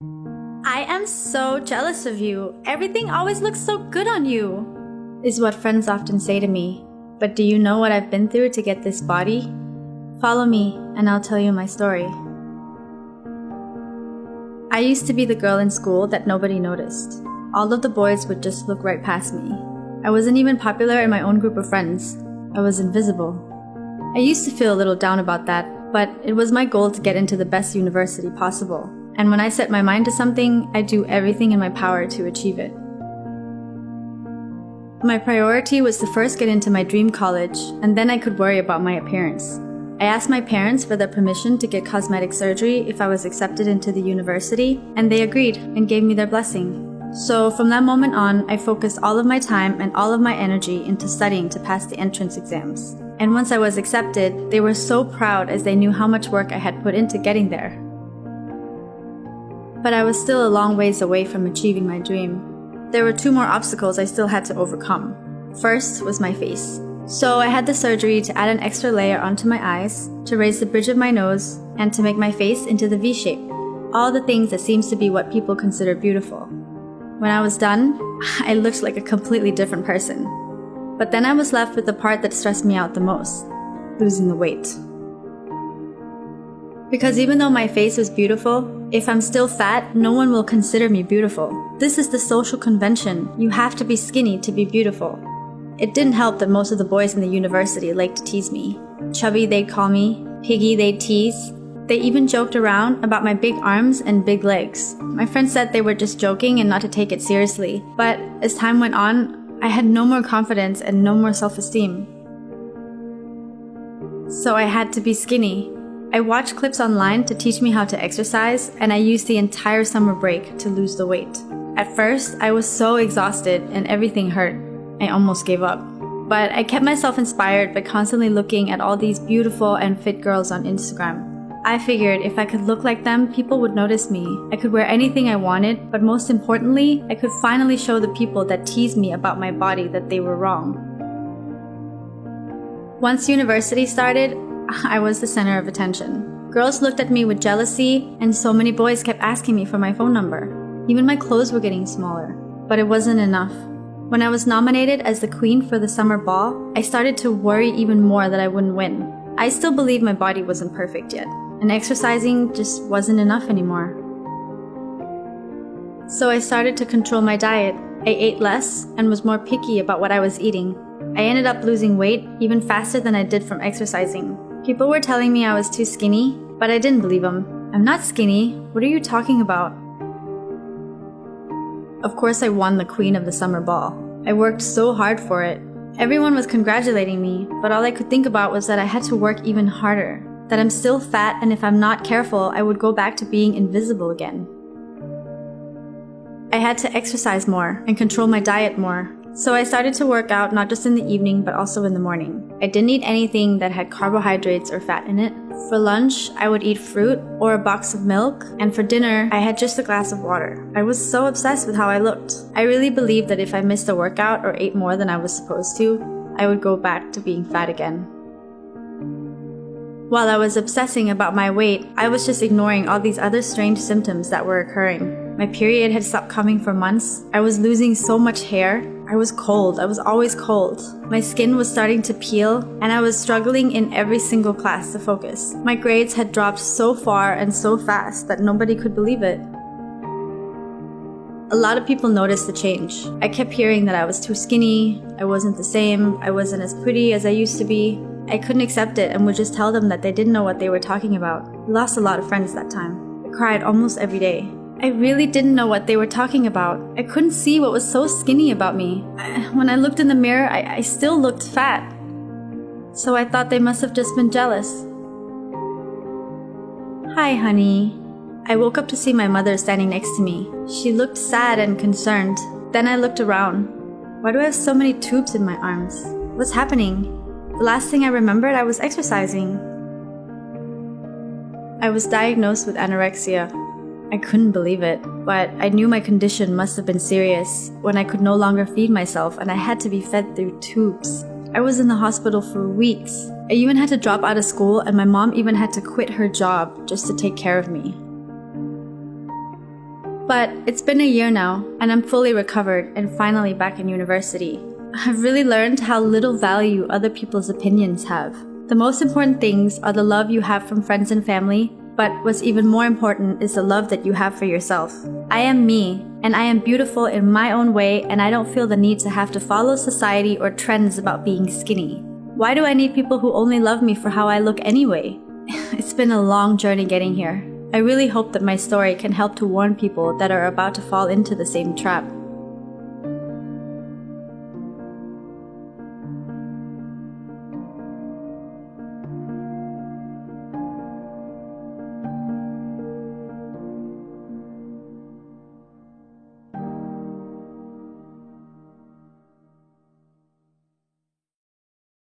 I am so jealous of you. Everything always looks so good on you, is what friends often say to me. But do you know what I've been through to get this body? Follow me, and I'll tell you my story. I used to be the girl in school that nobody noticed. All of the boys would just look right past me. I wasn't even popular in my own group of friends. I was invisible. I used to feel a little down about that, but it was my goal to get into the best university possible. And when I set my mind to something, I do everything in my power to achieve it. My priority was to first get into my dream college, and then I could worry about my appearance. I asked my parents for their permission to get cosmetic surgery if I was accepted into the university, and they agreed and gave me their blessing. So from that moment on, I focused all of my time and all of my energy into studying to pass the entrance exams. And once I was accepted, they were so proud as they knew how much work I had put into getting there. But I was still a long ways away from achieving my dream. There were 2 more obstacles I still had to overcome. First was my face. So I had the surgery to add an extra layer onto my eyes, to raise the bridge of my nose, and to make my face into the V shape. All the things that seems to be what people consider beautiful. When I was done, I looked like a completely different person. But then I was left with the part that stressed me out the most, losing the weight. Because even though my face was beautiful, if I'm still fat, no one will consider me beautiful. This is the social convention. You have to be skinny to be beautiful. It didn't help that most of the boys in the university liked to tease me. Chubby, they'd call me. Piggy, they'd tease. They even joked around about my big arms and big legs. My friends said they were just joking and not to take it seriously. But as time went on, I had no more confidence and no more self-esteem. So I had to be skinny. I watched clips online to teach me how to exercise, and I used the entire summer break to lose the weight. At first, I was so exhausted and everything hurt. I almost gave up. But I kept myself inspired by constantly looking at all these beautiful and fit girls on Instagram. I figured if I could look like them, people would notice me. I could wear anything I wanted, but most importantly, I could finally show the people that teased me about my body that they were wrong. Once university started, I was the center of attention. Girls looked at me with jealousy, and so many boys kept asking me for my phone number. Even my clothes were getting smaller. But it wasn't enough. When I was nominated as the queen for the summer ball, I started to worry even more that I wouldn't win. I still believed my body wasn't perfect yet, and exercising just wasn't enough anymore. So I started to control my diet. I ate less and was more picky about what I was eating. I ended up losing weight even faster than I did from exercising. People were telling me I was too skinny, but I didn't believe them. I'm not skinny. What are you talking about? Of course, I won the Queen of the Summer Ball. I worked so hard for it. Everyone was congratulating me, but all I could think about was that I had to work even harder. That I'm still fat, and if I'm not careful, I would go back to being invisible again. I had to exercise more and control my diet more. So I started to work out not just in the evening, but also in the morning. I didn't eat anything that had carbohydrates or fat in it. For lunch, I would eat fruit or a box of milk, and for dinner, I had just a glass of water. I was so obsessed with how I looked. I really believed that if I missed a workout or ate more than I was supposed to, I would go back to being fat again. While I was obsessing about my weight, I was just ignoring all these other strange symptoms that were occurring. My period had stopped coming for months. I was losing so much hair. I was cold. I was always cold. My skin was starting to peel, and I was struggling in every single class to focus. My grades had dropped so far and so fast that nobody could believe it. A lot of people noticed the change. I kept hearing that I was too skinny, I wasn't the same, I wasn't as pretty as I used to be. I couldn't accept it and would just tell them that they didn't know what they were talking about. I lost a lot of friends that time. I cried almost every day. I really didn't know what they were talking about. I couldn't see what was so skinny about me. When I looked in the mirror, I still looked fat. So I thought they must have just been jealous. Hi, honey. I woke up to see my mother standing next to me. She looked sad and concerned. Then I looked around. Why do I have so many tubes in my arms? What's happening? The last thing I remembered, I was exercising. I was diagnosed with anorexia. I couldn't believe it, but I knew my condition must have been serious when I could no longer feed myself and I had to be fed through tubes. I was in the hospital for weeks. I even had to drop out of school, and my mom even had to quit her job just to take care of me. But it's been a year now, and I'm fully recovered and finally back in university. I've really learned how little value other people's opinions have. The most important things are the love you have from friends and family, but what's even more important is the love that you have for yourself. I am me, and I am beautiful in my own way, and I don't feel the need to have to follow society or trends about being skinny. Why do I need people who only love me for how I look anyway? It's been a long journey getting here. I really hope that my story can help to warn people that are about to fall into the same trap.